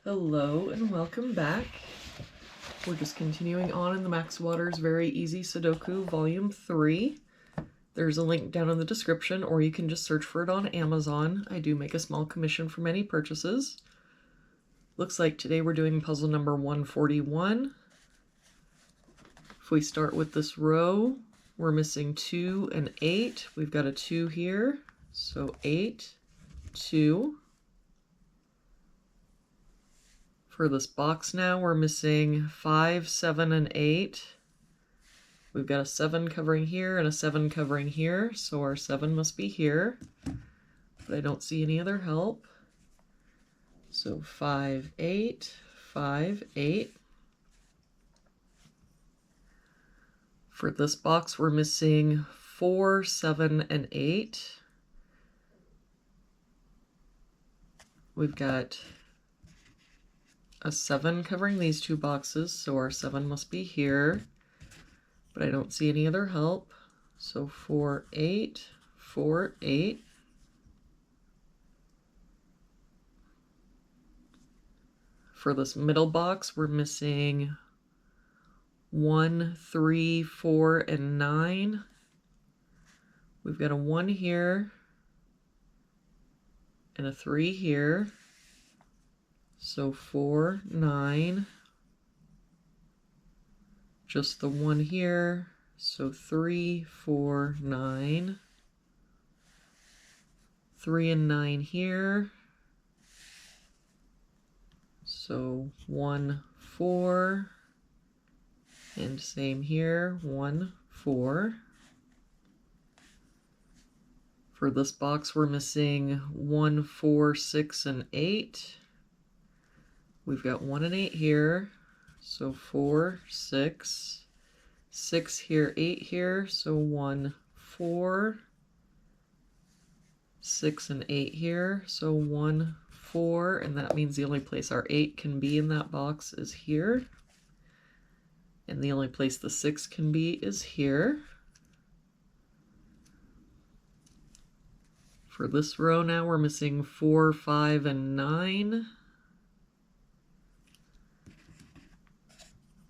Hello and welcome back. We're just continuing on in the Max Waters Very Easy Sudoku Volume 3. There's a link down in the description, or you can just search for it on Amazon. I do make a small commission from any purchases. Looks like today we're doing puzzle number 141. If we start with this row, we're missing 2 and 8. We've got a 2 here, so 8, 2. For this box now, we're missing 5, 7, and 8. We've got a 7 covering here and a 7 covering here, so our 7 must be here. But I don't see any other help. So 5, 8, 5, 8. For this box, we're missing 4, 7, and 8. We've got a 7 covering these two boxes, so our 7 must be here, but I don't see any other help. So 4, 8, 4, 8. For this middle box, we're missing 1, 3, 4, and 9. We've got a 1 here and a 3 here. So 4, 9, just the 1 here, so 3, 4, 9, 3 and 9 here, so 1, 4, and same here, 1, 4. For this box, we're missing 1, 4, 6, and 8. We've got 1 and 8 here, so 4, 6, 6 here, 8 here, so 1, 4, 6 and 8 here, so 1, 4, and that means the only place our 8 can be in that box is here, and the only place the 6 can be is here. For this row now, we're missing 4, 5, and 9.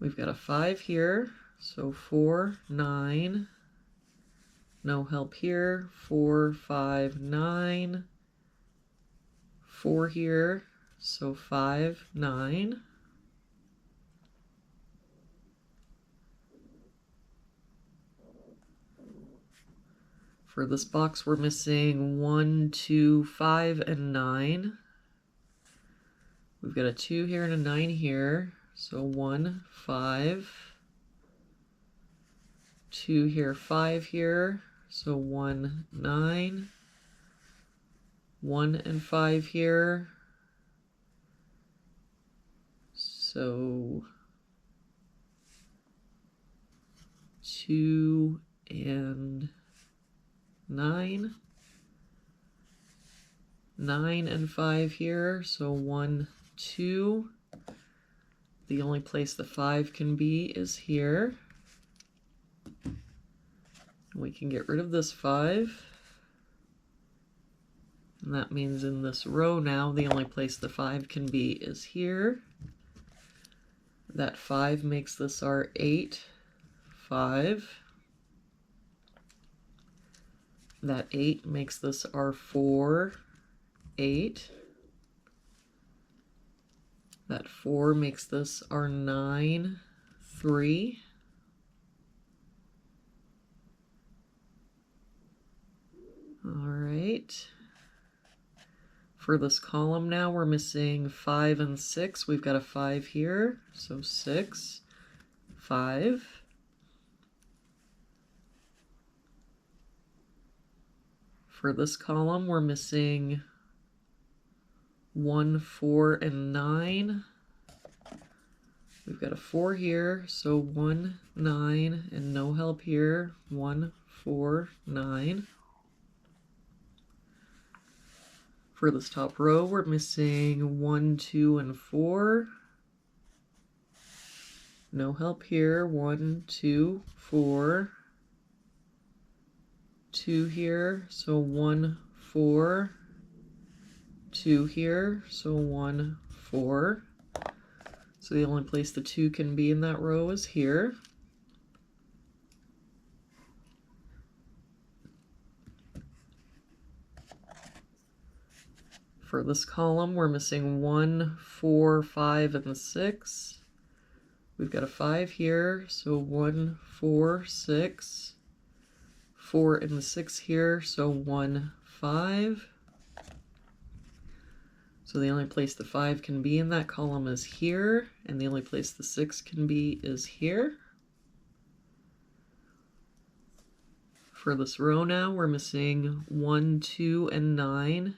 We've got a 5 here, so 4, 9, no help here, 4, 5, 9, 4 here, so 5, 9. For this box, we're missing 1, 2, 5, and 9. We've got a 2 here and a 9 here. So 1, 5, 2 here, 5 here, so 1, 9, 1 and 5 here, so 2 and 9, 9 and 5 here, so 1, 2. The only place the 5 can be is here. We can get rid of this 5. And that means in this row now, the only place the 5 can be is here. That 5 makes this our 8, 5. That 8 makes this our 4, 8. That 4 makes this our 9, 3. All right. For this column now, we're missing 5 and 6. We've got a 5 here, so 6, 5. For this column, we're missing 1, 4, and 9. We've got a 4 here, so 1, 9, and no help here, 1, 4, 9. For this top row, we're missing 1, 2, and 4. No help here, 1, 2, 4. 2 here, so 1, 4. 2 here, so 1, 4. So the only place the 2 can be in that row is here. For this column, we're missing 1, 4, 5, and the 6. We've got a 5 here, so 1, 4, 6. 4 and the 6 here, so 1, 5. So the only place the 5 can be in that column is here, and the only place the 6 can be is here. For this row now, we're missing 1, 2, and 9.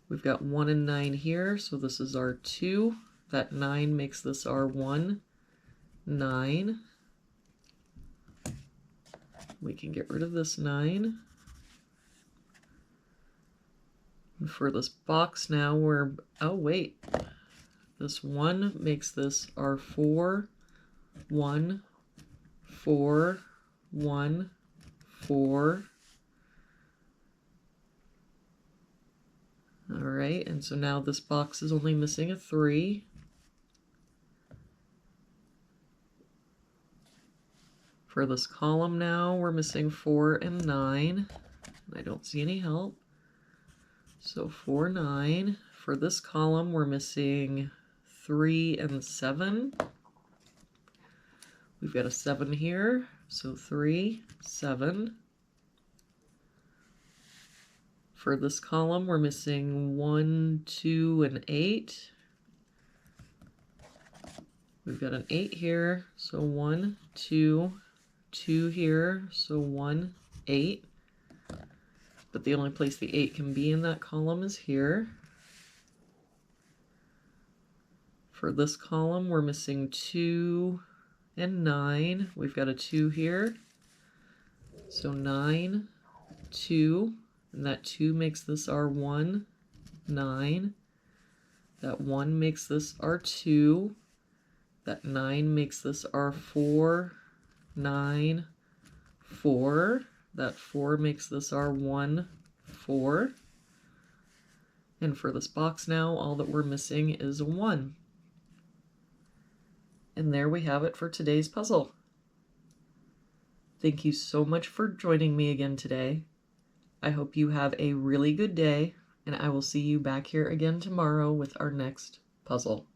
We've got 1 and 9 here, so this is our 2. That 9 makes this our 1, 9. We can get rid of this 9. And for this box now, oh wait, this 1 makes this our 4, 1, 4, 1, 4. All right, and so now this box is only missing a 3. For this column now, we're missing 4 and 9. I don't see any help. So 4, 9. For this column, we're missing 3 and 7. We've got a 7 here, so 3, 7. For this column, we're missing 1, 2, and 8. We've got an 8 here, so 1, 2, 2 here, so 1, 8. But the only place the 8 can be in that column is here. For this column, we're missing 2 and 9. We've got a 2 here, so 9, 2, and that 2 makes this our 1, 9. That 1 makes this our 2. That 9 makes this our 4, 9, 4. That 4 makes this our 1, 4. And for this box now, all that we're missing is a 1. And there we have it for today's puzzle. Thank you so much for joining me again today. I hope you have a really good day, and I will see you back here again tomorrow with our next puzzle.